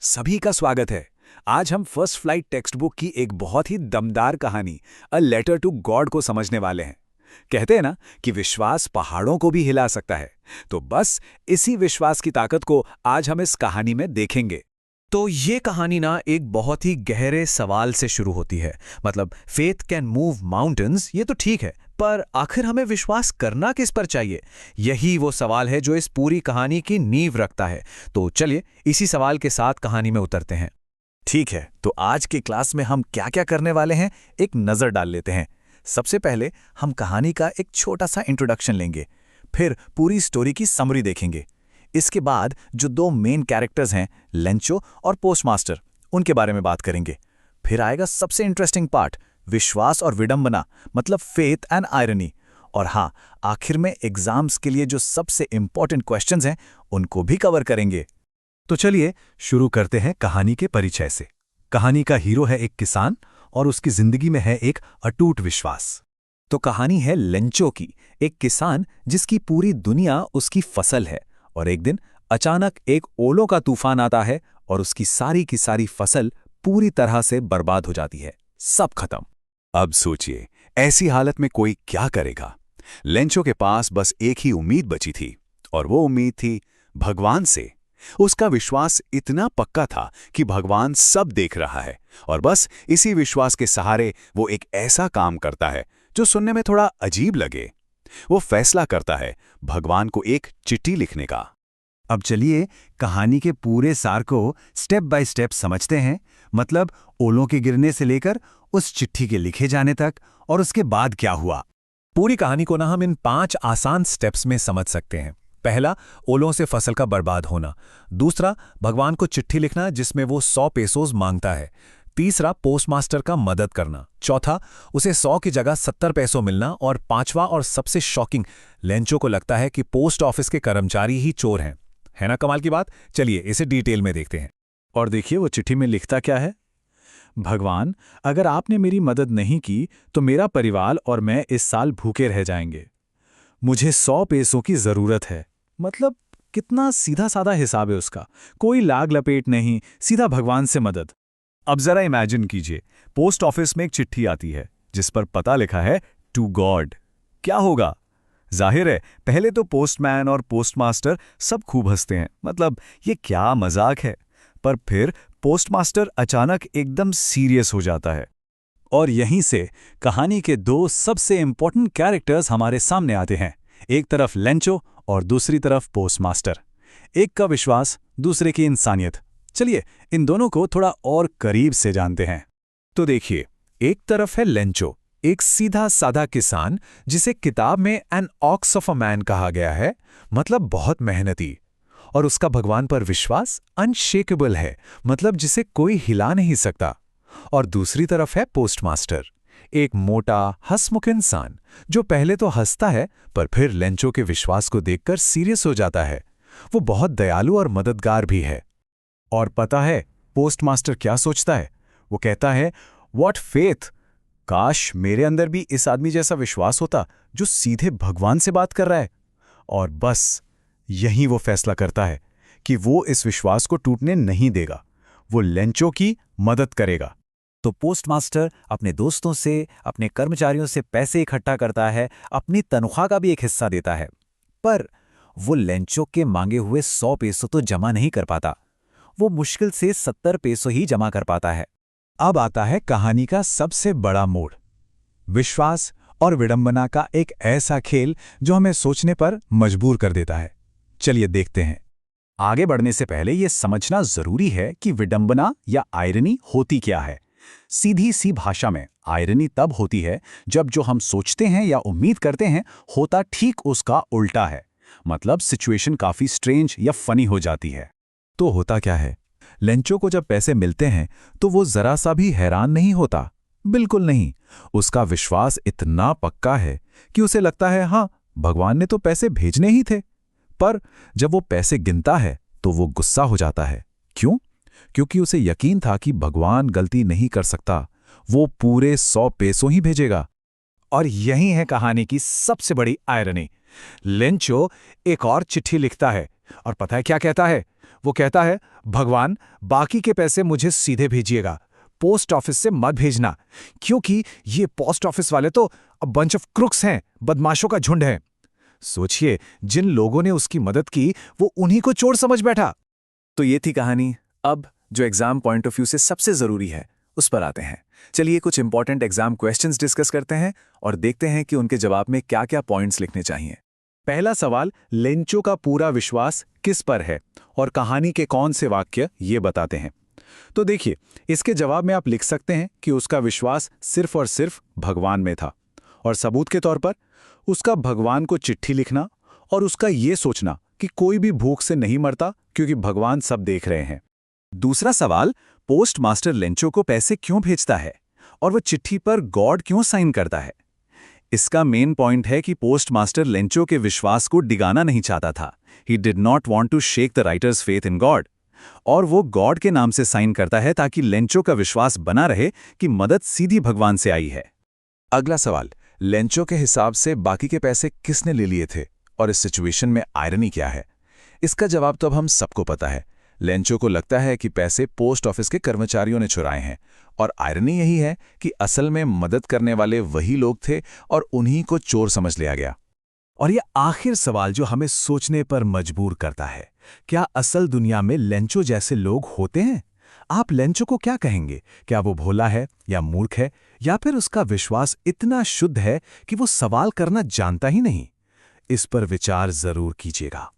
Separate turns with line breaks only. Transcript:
सभी का स्वागत है। आज हम फर्स्ट फ्लाइट टेक्स्ट बुक की एक बहुत ही दमदार कहानी अ लेटर टू गॉड को समझने वाले हैं। कहते हैं ना कि विश्वास पहाड़ों को भी हिला सकता है। तो बस इसी विश्वास की ताकत को आज हम इस कहानी में देखेंगे।
तो ये कहानी ना एक बहुत ही गहरे सवाल से शुरू होती है। मतलब फेथ कैन मूव माउंटेन्स, ये तो ठीक है, पर आखिर हमें विश्वास करना किस पर चाहिए? यही वो सवाल है जो इस पूरी कहानी की नींव रखता है। तो चलिए इसी सवाल के साथ कहानी में उतरते हैं।
ठीक है, तो आज के क्लास में हम क्या क्या करने वाले हैं, एक नज़र डाल लेते हैं। सबसे पहले हम कहानी का एक छोटा सा इंट्रोडक्शन लेंगे, फिर पूरी स्टोरी की समरी देखेंगे। इसके बाद जो दो मेन कैरेक्टर्स हैं, लेंचो और पोस्टमास्टर, उनके बारे में बात करेंगे। फिर आएगा सबसे इंटरेस्टिंग पार्ट, विश्वास और विडंबना, मतलब फेथ एंड आयरनी। और हाँ, आखिर में एग्जाम्स के लिए जो सबसे इंपॉर्टेंट क्वेश्चंस हैं, उनको भी कवर करेंगे।
तो चलिए शुरू करते हैं कहानी के परिचय से। कहानी का हीरो है एक किसान और उसकी जिंदगी में है एक अटूट विश्वास।
तो कहानी है लेंचो की, एक किसान जिसकी पूरी दुनिया उसकी फसल है। और एक दिन अचानक एक ओलों का तूफान आता है और उसकी सारी की सारी फसल पूरी तरह से बर्बाद हो जाती है, सब खत्म।
अब सोचिए, ऐसी हालत में कोई क्या करेगा? लेंचो के पास बस एक ही उम्मीद बची थी, और वो उम्मीद थी भगवान से। उसका विश्वास इतना पक्का था कि भगवान सब देख रहा है, और बस इसी विश्वास के सहारे वो एक ऐसा काम करता है जो सुनने में थोड़ा अजीब लगे। वो फैसला करता है भगवान को एक चिट्ठी लिखने का।
अब चलिए कहानी के पूरे सार को स्टेप बाय स्टेप समझते हैं। मतलब ओलों के गिरने से लेकर उस चिट्ठी के लिखे जाने तक, और उसके बाद क्या हुआ।
पूरी कहानी को ना हम इन 5 आसान स्टेप्स में समझ सकते हैं। पहला, ओलों से फसल का बर्बाद होना। दूसरा, भगवान को चिट्ठी लिखना जिसमें वो 100 पेसोस मांगता है। तीसरा, पोस्टमास्टर का मदद करना। चौथा, उसे 100 की जगह 70 पैसों मिलना। और पांचवा और सबसे शॉकिंग, लेंचो को लगता है कि पोस्ट ऑफिस के कर्मचारी ही चोर हैं। है ना कमाल की बात? चलिए इसे डिटेल में देखते हैं।
और देखिए वो चिट्ठी में लिखता क्या है। भगवान, अगर आपने मेरी मदद नहीं की तो मेरा परिवार और मैं इस साल भूखे रह जाएंगे। मुझे 100 पैसों की जरूरत है। मतलब कितना सीधा साधा हिसाब है उसका, कोई लाग लपेट नहीं, सीधा भगवान से मदद।
अब जरा इमेजिन कीजिए, पोस्ट ऑफिस में एक चिट्ठी आती है जिस पर पता लिखा है टू गॉड। क्या होगा? जाहिर है पहले तो पोस्टमैन और पोस्टमास्टर सब खूब हंसते हैं, मतलब ये क्या मजाक है। पर फिर पोस्टमास्टर अचानक एकदम सीरियस हो जाता है।
और यहीं से कहानी के दो सबसे इंपॉर्टेंट कैरेक्टर्स हमारे सामने आते हैं। एक तरफ लेंचो और दूसरी तरफ पोस्टमास्टर। एक का विश्वास, दूसरे की इंसानियत। चलिए इन दोनों को थोड़ा और करीब से जानते हैं।
तो देखिए, एक तरफ है लेंचो, एक सीधा साधा किसान जिसे किताब में an ox of a man कहा गया है, मतलब बहुत मेहनती। और उसका भगवान पर विश्वास अनशेकेबल है, मतलब जिसे कोई हिला नहीं सकता। और दूसरी तरफ है पोस्टमास्टर, एक मोटा हंसमुख इंसान जो पहले तो हंसता है पर फिर लेंचो के विश्वास को देखकर सीरियस हो जाता है। वो बहुत दयालु और मददगार भी है।
और पता है पोस्टमास्टर क्या सोचता है? वो कहता है, व्हाट फेथ! काश मेरे अंदर भी इस आदमी जैसा विश्वास होता जो सीधे भगवान से बात कर रहा है। और बस यही वो फैसला करता है कि वो इस विश्वास को टूटने नहीं देगा। वो लेंचो की मदद करेगा।
तो पोस्टमास्टर अपने दोस्तों से, अपने कर्मचारियों से पैसे इकट्ठा करता है, अपनी तनख्वाह का भी एक हिस्सा देता है। पर वो लेंचो के मांगे हुए 100 पैसों तो जमा नहीं कर पाता। वो मुश्किल से 70 पैसों ही जमा कर पाता है।
अब आता है कहानी का सबसे बड़ा मोड़, विश्वास और विडंबना का एक ऐसा खेल जो हमें सोचने पर मजबूर कर देता है। चलिए देखते हैं। आगे बढ़ने से पहले यह समझना जरूरी है कि विडंबना या आयरनी होती क्या है। सीधी सी भाषा में आयरनी तब होती है जब जो हम सोचते हैं या उम्मीद करते हैं होता ठीक उसका उल्टा है। मतलब सिचुएशन काफी स्ट्रेंज या फनी हो जाती है।
तो होता क्या है? लेंचो को जब पैसे मिलते हैं तो वो जरा सा भी हैरान नहीं होता, बिल्कुल नहीं। उसका विश्वास इतना पक्का है कि उसे लगता है हाँ, भगवान ने तो पैसे भेजने ही थे। पर जब वो पैसे गिनता है तो वो गुस्सा हो जाता है। क्यों? क्योंकि उसे यकीन था कि भगवान गलती नहीं कर सकता, वो पूरे 100 पैसों ही भेजेगा।
और यही है कहानी की सबसे बड़ी आयरनी। लेंचो एक और चिट्ठी लिखता है और पता है क्या कहता है?
वो कहता है, भगवान, बाकी के पैसे मुझे सीधे भेजिएगा, पोस्ट ऑफिस से मत भेजना, क्योंकि ये पोस्ट ऑफिस वाले तो बंच ऑफ क्रुक्स हैं, बदमाशों का झुंड है। सोचिए, जिन लोगों ने उसकी मदद की वो उन्हीं को चोर समझ बैठा।
तो ये थी कहानी। अब जो एग्जाम पॉइंट ऑफ व्यू से सबसे जरूरी है उस पर आते हैं। चलिए कुछ इंपॉर्टेंट एग्जाम क्वेश्चंस डिस्कस करते हैं और देखते हैं कि उनके जवाब में क्या क्या पॉइंट्स लिखने चाहिए।
पहला सवाल, लेंचो का पूरा विश्वास किस पर है और कहानी के कौन से वाक्य ये बताते हैं। तो देखिए, इसके जवाब में आप लिख सकते हैं कि उसका विश्वास सिर्फ और सिर्फ भगवान में था, और सबूत के तौर पर उसका भगवान को चिट्ठी लिखना और उसका ये सोचना कि कोई भी भूख से नहीं मरता क्योंकि भगवान सब देख रहे हैं।
दूसरा सवाल, पोस्ट मास्टर लेंचो को पैसे क्यों भेजता है और वह चिट्ठी पर गॉड क्यों साइन करता है। इसका मेन पॉइंट है कि पोस्ट मास्टर लेंचो के विश्वास को डिगाना नहीं चाहता था। He did not want to shake the writer's faith in God, और वो गॉड के नाम से साइन करता है ताकि लेंचो का विश्वास बना रहे कि मदद सीधी भगवान से आई है।
अगला सवाल, लेंचो के हिसाब से बाकी के पैसे किसने ले लिए थे और इस सिचुएशन में आयरनी क्या है। इसका जवाब तो अब हम सबको पता है। लेंचो को लगता है कि पैसे पोस्ट ऑफिस के कर्मचारियों ने चुराए हैं, और आयरनी यही है कि असल में मदद करने वाले वही लोग थे और उन्हीं को चोर समझ लिया गया।
और ये आखिर सवाल जो हमें सोचने पर मजबूर करता है, क्या असल दुनिया में लेंचो जैसे लोग होते हैं? आप लेंचो को क्या कहेंगे? क्या वो भोला है या मूर्ख है, या फिर उसका विश्वास इतना शुद्ध है कि वो सवाल करना जानता ही नहीं? इस पर विचार जरूर कीजिएगा।